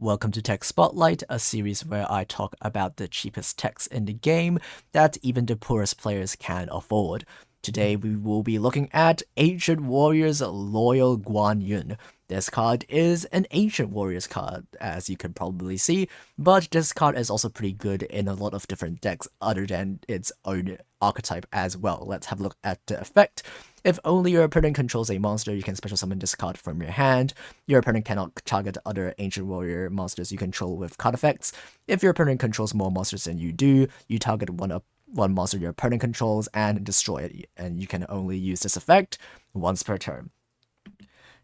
Welcome to Tech Spotlight, a series where I talk about the cheapest techs in the game that even the poorest players can afford. Today we will be looking at Ancient Warriors Loyal Guan. This card is an Ancient Warriors card, as you can probably see, but this card is also pretty good in a lot of different decks other than its own archetype as well. Let's have a look at the effect. If only your opponent controls a monster, you can special summon this card from your hand. Your opponent cannot target other Ancient Warrior monsters you control with card effects. If your opponent controls more monsters than you do, you target one monster your opponent controls and destroy it, and you can only use this effect once per turn.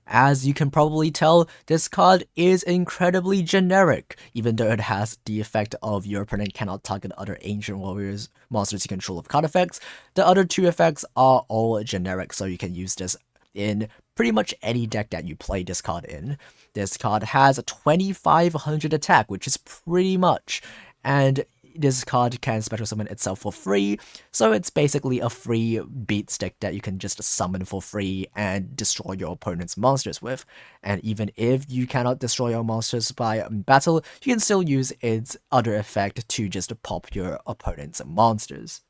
As you can probably tell, this card is incredibly generic, even though it has the effect of your opponent cannot target other Ancient Warriors monsters you control with card effects. The other two effects are all generic, so you can use this in pretty much any deck that you play this card in. This card has a 2500 attack, which is pretty much, and this card can special summon itself for free, so it's basically a free beat stick that you can just summon for free and destroy your opponent's monsters with. And even if you cannot destroy your monsters by battle, you can still use its other effect to just pop your opponent's monsters.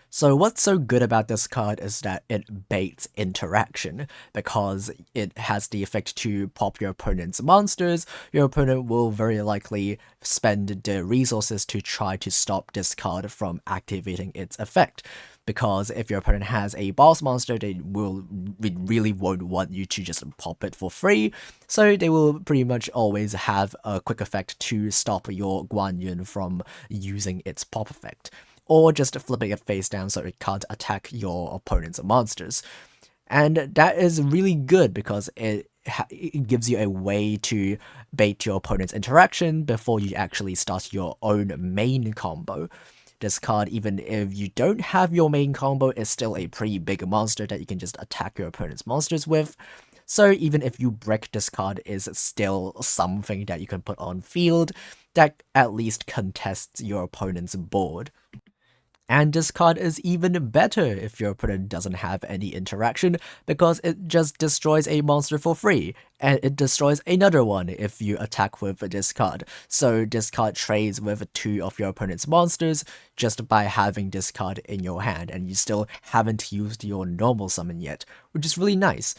So what's so good about this card is that it baits interaction, because it has the effect to pop your opponent's monsters. Your opponent will very likely spend the resources to try to stop this card from activating its effect, because if your opponent has a boss monster, they really won't want you to just pop it for free, so they will pretty much always have a quick effect to stop your Guan from using its pop effect, or just flipping it face down so it can't attack your opponent's monsters. And that is really good because it gives you a way to bait your opponent's interaction before you actually start your own main combo. This card, even if you don't have your main combo, is still a pretty big monster that you can just attack your opponent's monsters with. So even if you brick, this card is still something that you can put on field that at least contests your opponent's board. And this card is even better if your opponent doesn't have any interaction, because it just destroys a monster for free, and it destroys another one if you attack with this card. So this card trades with two of your opponent's monsters just by having this card in your hand, and you still haven't used your normal summon yet, which is really nice.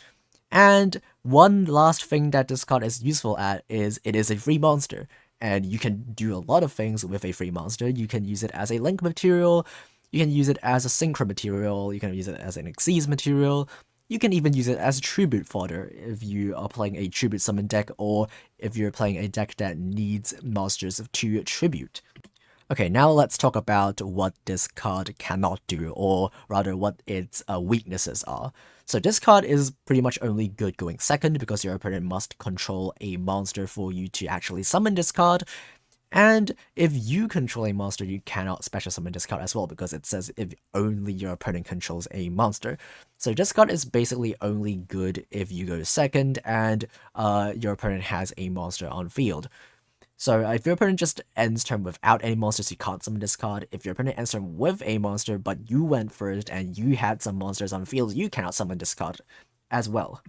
And one last thing that this card is useful at is it is a free monster. And you can do a lot of things with a free monster. You can use it as a link material, you can use it as a synchro material, you can use it as an Xyz material, you can even use it as tribute fodder if you are playing a tribute summon deck, or if you're playing a deck that needs monsters to tribute. Okay, now let's talk about what this card cannot do, or rather what its weaknesses are. So this card is pretty much only good going second, because your opponent must control a monster for you to actually summon this card. And if you control a monster, you cannot special summon this card as well, because it says if only your opponent controls a monster. So this card is basically only good if you go second and your opponent has a monster on field. So if your opponent just ends turn without any monsters, you can't summon this card. If your opponent ends turn with a monster, but you went first and you had some monsters on field, you cannot summon this card as well.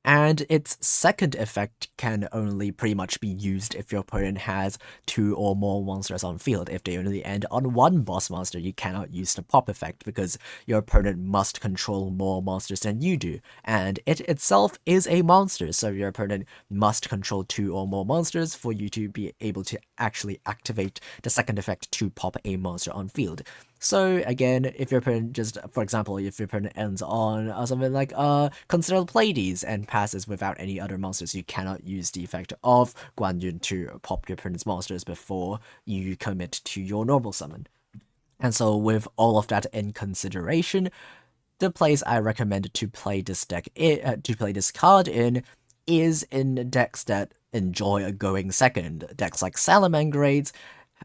And its second effect can only pretty much be used if your opponent has two or more monsters on field. If they only end on one boss monster, you cannot use the pop effect, because your opponent must control more monsters than you do. And it itself is a monster, so your opponent must control two or more monsters for you to be able to actually activate the second effect to pop a monster on field. So again, if your opponent just, for example, if your opponent ends on something like Concealed Pleiades and passes without any other monsters, you cannot use the effect of Guan to pop your opponent's monsters before you commit to your normal summon. And so with all of that in consideration, the place I recommend to play this card in is in decks that enjoy going second. Decks like Salamangrades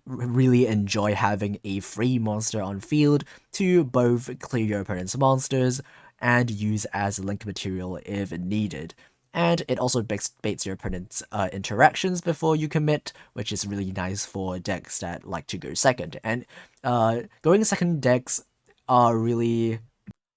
really enjoy having a free monster on field to both clear your opponent's monsters and use as link material if needed. And it also baits your opponent's interactions before you commit, which is really nice for decks that like to go second. And going second decks are really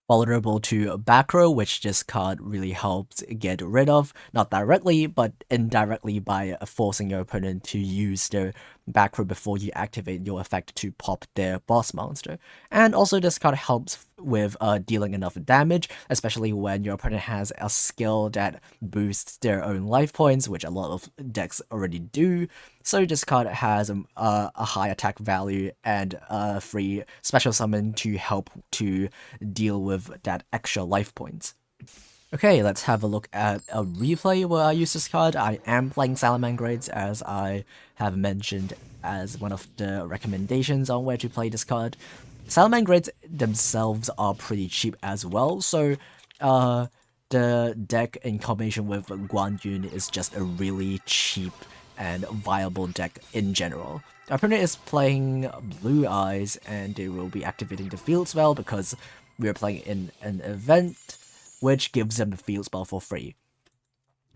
vulnerable to back row, which this card really helps get rid of, not directly, but indirectly by forcing your opponent to use their back row before you activate your effect to pop their boss monster. And also this card helps with dealing enough damage, especially when your opponent has a skill that boosts their own life points, which a lot of decks already do. So this card has a high attack value and a free special summon to help to deal with that extra life points. Okay, let's have a look at a replay where I use this card. I am playing Salamangrades, as I have mentioned as one of the recommendations on where to play this card. Salamangrades themselves are pretty cheap as well, so the deck in combination with Guan is just a really cheap and viable deck in general. Our opponent is playing Blue Eyes, and they will be activating the field spell because we are playing in an event which gives them the field spell for free.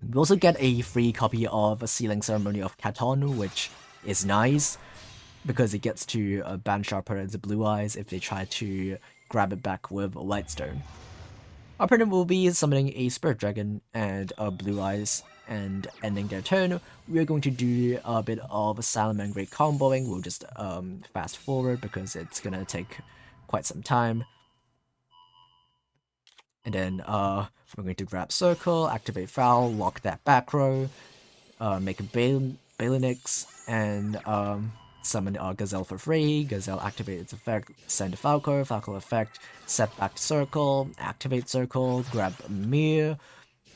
We also get a free copy of a Sealing Ceremony of Katon, which is nice because it gets to banish our opponent's Blue Eyes if they try to grab it back with Lightstone. Our opponent will be summoning a Spirit Dragon and a Blue Eyes and ending their turn. We're going to do a bit of Salamangrade comboing. We'll just fast forward because it's gonna take quite some time. And then we're going to grab Circle, activate Foul, lock that back row, make a Balinix, and summon Gazelle for free. Gazelle activate its effect, send Falco, Falco effect, set back Circle, activate Circle, grab Mir,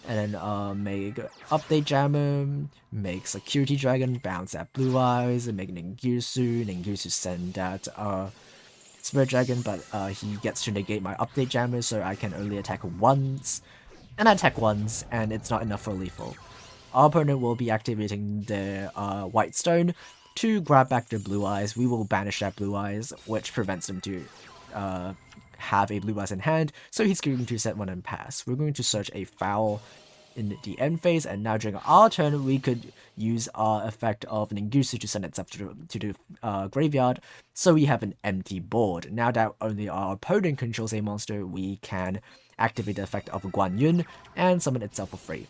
and then make Update Jammer, make Security Dragon, bounce at Blue Eyes, and make Ningirsu send that Spirit Dragon, but he gets to negate my Update Jammer, so I can only attack once, and I attack once, and it's not enough for lethal. Our opponent will be activating the White Stone to grab back their Blue Eyes. We will banish that Blue Eyes, which prevents them to have a Blue Eyes in hand, so he's going to set one and pass. We're going to search a Foul in the end phase, and now during our turn, we could use our effect of Ningirsu to send itself to the graveyard, so we have an empty board. Now that only our opponent controls a monster, we can activate the effect of Guan and summon itself for free.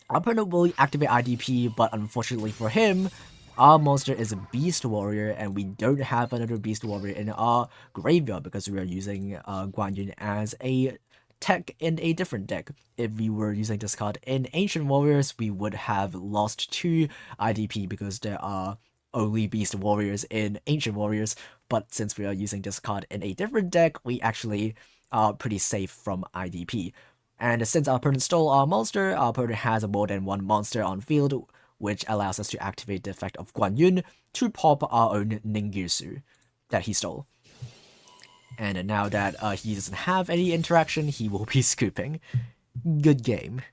Our opponent will activate IDP, but unfortunately for him, our monster is a Beast Warrior, and we don't have another Beast Warrior in our graveyard because we are using Guan as a tech in a different deck. If we were using this card in Ancient Warriors, we would have lost to IDP because there are only Beast Warriors in Ancient Warriors, but since we are using this card in a different deck, we actually are pretty safe from IDP. And since our opponent stole our monster, our opponent has more than one monster on field, which allows us to activate the effect of Guan to pop our own Ningirsu that he stole. And now that he doesn't have any interaction, he will be scooping. Good game.